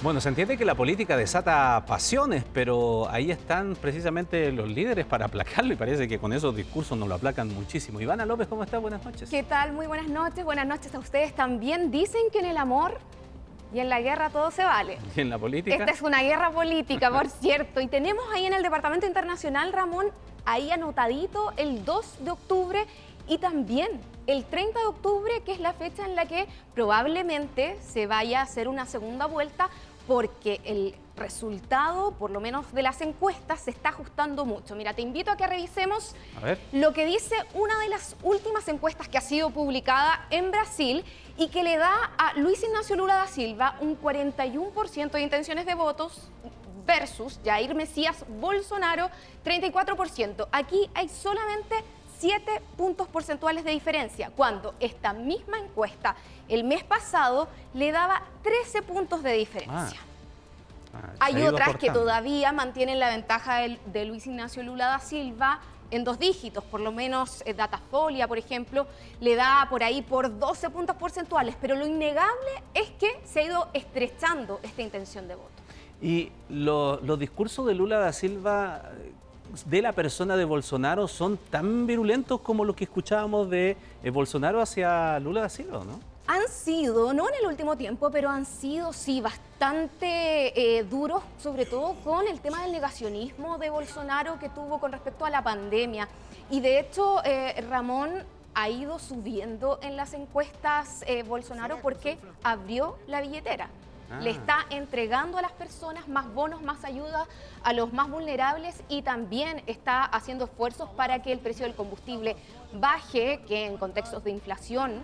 Bueno, se entiende que la política desata pasiones, pero ahí están precisamente los líderes para aplacarlo y parece que con esos discursos nos lo aplacan muchísimo. Ivana López, ¿cómo está? Buenas noches. ¿Qué tal? Muy buenas noches a ustedes también. Dicen que en el amor y en la guerra todo se vale. ¿Y en la política? Esta es una guerra política, por cierto. Y tenemos ahí en el Departamento Internacional, Ramón, ahí anotadito el 2 de octubre y también el 30 de octubre, que es la fecha en la que probablemente se vaya a hacer una segunda vuelta, porque el resultado, por lo menos de las encuestas, se está ajustando mucho. Mira, te invito a que revisemos lo que dice una de las últimas encuestas que ha sido publicada en Brasil y que le da a Luis Ignacio Lula da Silva un 41% de intenciones de votos versus Jair Messias Bolsonaro, 34%. Aquí hay solamente 7 puntos porcentuales de diferencia, cuando esta misma encuesta el mes pasado le daba 13 puntos de diferencia. Hay otras que todavía mantienen la ventaja de Luis Ignacio Lula da Silva en 2 dígitos, por lo menos Datafolia, por ejemplo, le da por ahí por 12 puntos porcentuales, pero lo innegable es que se ha ido estrechando esta intención de voto. Y los discursos de Lula da Silva de la persona de Bolsonaro son tan virulentos como los que escuchábamos de Bolsonaro hacia Lula da Silva, ¿no? Han sido, no en el último tiempo, pero han sido, sí, bastante duros, sobre todo con el tema del negacionismo de Bolsonaro que tuvo con respecto a la pandemia. Y de hecho, Ramón, ha ido subiendo en las encuestas Bolsonaro porque abrió la billetera. Le está entregando a las personas más bonos, más ayuda a los más vulnerables y también está haciendo esfuerzos para que el precio del combustible baje, que en contextos de inflación,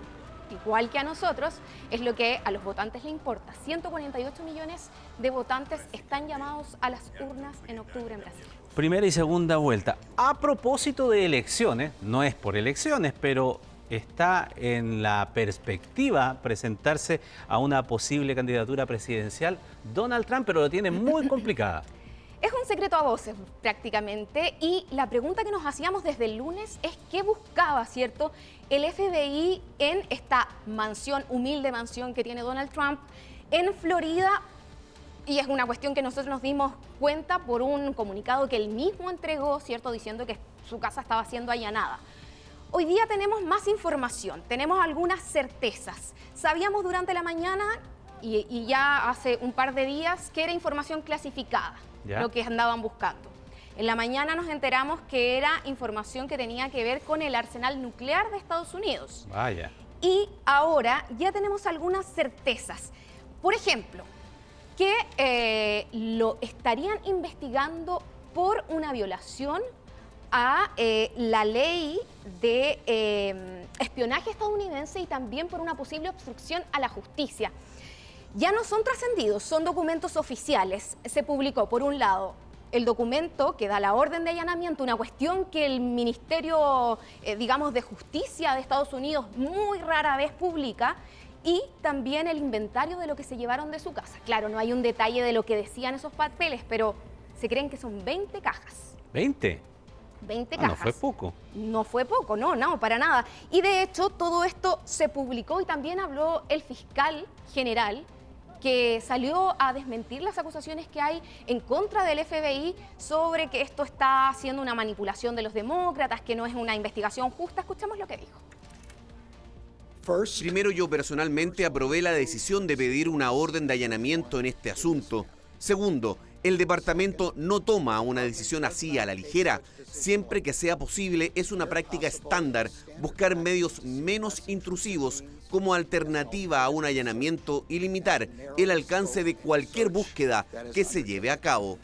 igual que a nosotros, es lo que a los votantes les importa. 148 millones de votantes están llamados a las urnas en octubre en Brasil. Primera y segunda vuelta. A propósito de elecciones, no es por elecciones, pero está en la perspectiva presentarse a una posible candidatura presidencial Donald Trump, pero lo tiene muy complicada. Es un secreto a voces prácticamente y la pregunta que nos hacíamos desde el lunes es qué buscaba, ¿cierto?, el FBI en esta mansión, humilde mansión que tiene Donald Trump en Florida. Y es una cuestión que nosotros nos dimos cuenta por un comunicado que él mismo entregó, ¿cierto?, diciendo que su casa estaba siendo allanada. Hoy día tenemos más información, tenemos algunas certezas. Sabíamos durante la mañana y ya hace un par de días que era información clasificada, lo que andaban buscando. En la mañana nos enteramos que era información que tenía que ver con el arsenal nuclear de Estados Unidos. Vaya. Y ahora ya tenemos algunas certezas. Por ejemplo, que lo estarían investigando por una violación a la ley de espionaje estadounidense y también por una posible obstrucción a la justicia. Ya no son trascendidos, son documentos oficiales. Se publicó, por un lado, el documento que da la orden de allanamiento, una cuestión que el Ministerio, digamos, de Justicia de Estados Unidos muy rara vez publica, y también el inventario de lo que se llevaron de su casa. Claro, no hay un detalle de lo que decían esos papeles, pero se creen que son 20 cajas. ¿20? 20 cajas. No fue poco. No fue poco, no, para nada. Y de hecho, todo esto se publicó y también habló el fiscal general, que salió a desmentir las acusaciones que hay en contra del FBI sobre que esto está siendo una manipulación de los demócratas, que no es una investigación justa. Escuchemos lo que dijo. Primero, yo personalmente aprobé la decisión de pedir una orden de allanamiento en este asunto. Segundo, el departamento no toma una decisión así a la ligera. Siempre que sea posible, es una práctica estándar buscar medios menos intrusivos como alternativa a un allanamiento y limitar el alcance de cualquier búsqueda que se lleve a cabo.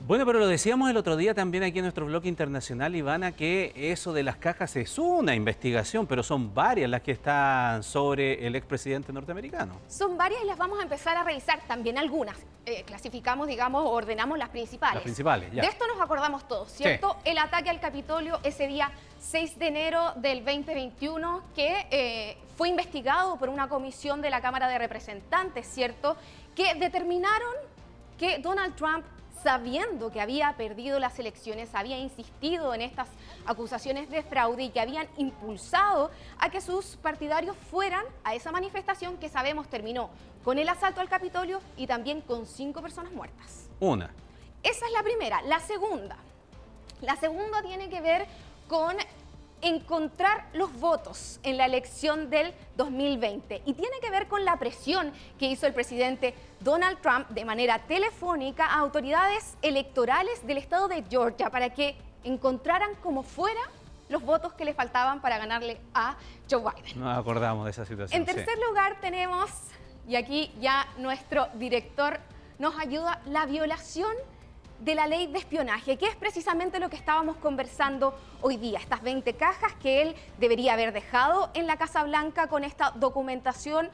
Bueno, pero lo decíamos el otro día también aquí en nuestro bloque internacional, Ivana, que eso de las cajas es una investigación, pero son varias las que están sobre el expresidente norteamericano. Son varias y las vamos a empezar a revisar, también algunas. Clasificamos, digamos, ordenamos las principales. Las principales, ya. De esto nos acordamos todos, ¿cierto? Sí. El ataque al Capitolio ese día 6 de enero del 2021, que fue investigado por una comisión de la Cámara de Representantes, ¿cierto?, que determinaron que Donald Trump sabiendo que había perdido las elecciones, había insistido en estas acusaciones de fraude y que habían impulsado a que sus partidarios fueran a esa manifestación que sabemos terminó con el asalto al Capitolio y también con 5 personas muertas. Una. Esa es la primera. La segunda tiene que ver con encontrar los votos en la elección del 2020 y tiene que ver con la presión que hizo el presidente Donald Trump de manera telefónica a autoridades electorales del estado de Georgia para que encontraran como fuera los votos que le faltaban para ganarle a Joe Biden. Nos acordamos de esa situación. En tercer lugar tenemos, y aquí ya nuestro director nos ayuda, la violación de la ley de espionaje, que es precisamente lo que estábamos conversando hoy día. Estas 20 cajas que él debería haber dejado en la Casa Blanca con esta documentación.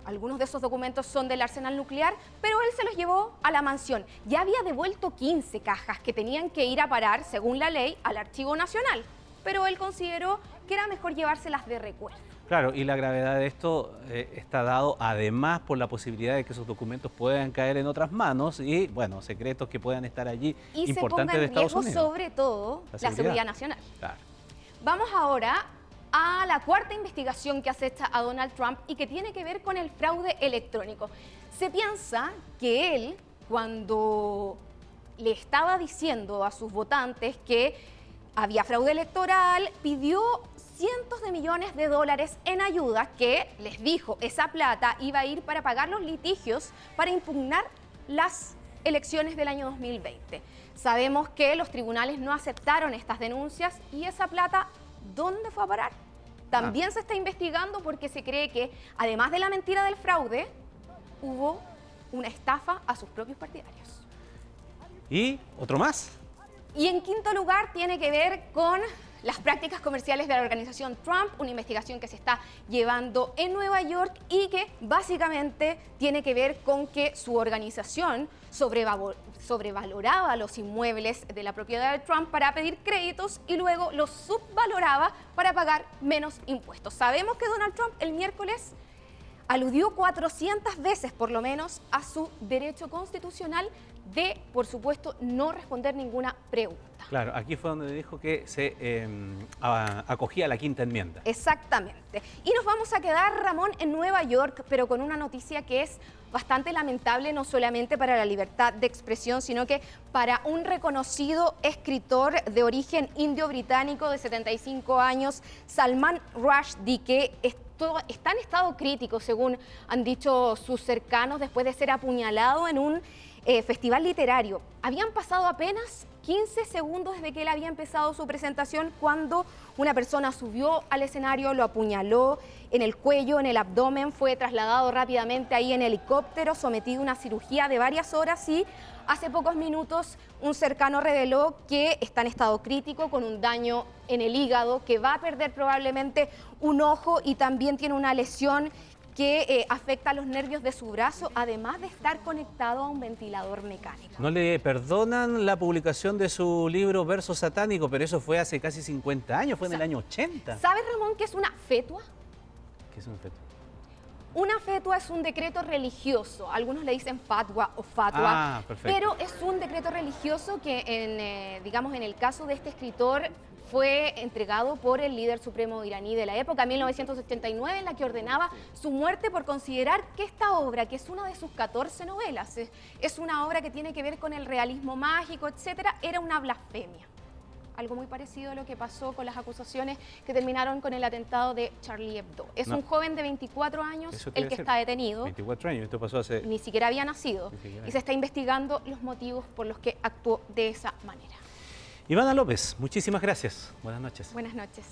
Algunos de esos documentos son del arsenal nuclear, pero él se los llevó a la mansión. Ya había devuelto 15 cajas que tenían que ir a parar, según la ley, al Archivo Nacional, pero él consideró que era mejor llevárselas de recuerdo. Claro, y la gravedad de esto está dado además por la posibilidad de que esos documentos puedan caer en otras manos y, bueno, secretos que puedan estar allí y importantes de se ponga en Estados riesgo Unidos. sobre todo la seguridad nacional. Claro. Vamos ahora a la cuarta investigación que acecha a Donald Trump y que tiene que ver con el fraude electrónico. Se piensa que él, cuando le estaba diciendo a sus votantes que había fraude electoral, pidió cientos de millones de dólares en ayuda que, les dijo, esa plata iba a ir para pagar los litigios para impugnar las elecciones del año 2020. Sabemos que los tribunales no aceptaron estas denuncias y esa plata, ¿dónde fue a parar? También se está investigando porque se cree que, además de la mentira del fraude, hubo una estafa a sus propios partidarios. ¿Y otro más? Y en quinto lugar tiene que ver con las prácticas comerciales de la organización Trump, una investigación que se está llevando en Nueva York y que básicamente tiene que ver con que su organización sobrevaloraba los inmuebles de la propiedad de Trump para pedir créditos y luego los subvaloraba para pagar menos impuestos. Sabemos que Donald Trump el miércoles aludió 400 veces por lo menos a su derecho constitucional de, por supuesto, no responder ninguna pregunta. Claro, aquí fue donde dijo que se acogía a la quinta enmienda. Exactamente. Y nos vamos a quedar, Ramón, en Nueva York, pero con una noticia que es bastante lamentable, no solamente para la libertad de expresión, sino que para un reconocido escritor de origen indio-británico de 75 años, Salman Rushdie, que está en estado crítico, según han dicho sus cercanos, después de ser apuñalado en un festival literario. Habían pasado apenas 15 segundos desde que él había empezado su presentación cuando una persona subió al escenario, lo apuñaló en el cuello, en el abdomen, fue trasladado rápidamente ahí en helicóptero, sometido a una cirugía de varias horas y hace pocos minutos un cercano reveló que está en estado crítico con un daño en el hígado, que va a perder probablemente un ojo y también tiene una lesión que afecta a los nervios de su brazo, además de estar conectado a un ventilador mecánico. No le perdonan la publicación de su libro Verso Satánico, pero eso fue hace casi 50 años, fue en el año 80. ¿Sabes, Ramón, qué es una fetua? ¿Qué es un feto? Una fetua es un decreto religioso, algunos le dicen fatwa o fatwa, pero es un decreto religioso que, digamos, en el caso de este escritor fue entregado por el líder supremo iraní de la época, 1989, en la que ordenaba su muerte por considerar que esta obra, que es una de sus 14 novelas, es una obra que tiene que ver con el realismo mágico, etcétera, era una blasfemia. Algo muy parecido a lo que pasó con las acusaciones que terminaron con el atentado de Charlie Hebdo. Es un joven de 24 años el que está detenido. 24 años, esto pasó hace... Ni siquiera había nacido. Y se está investigando los motivos por los que actuó de esa manera. Ivana López, muchísimas gracias. Buenas noches. Buenas noches.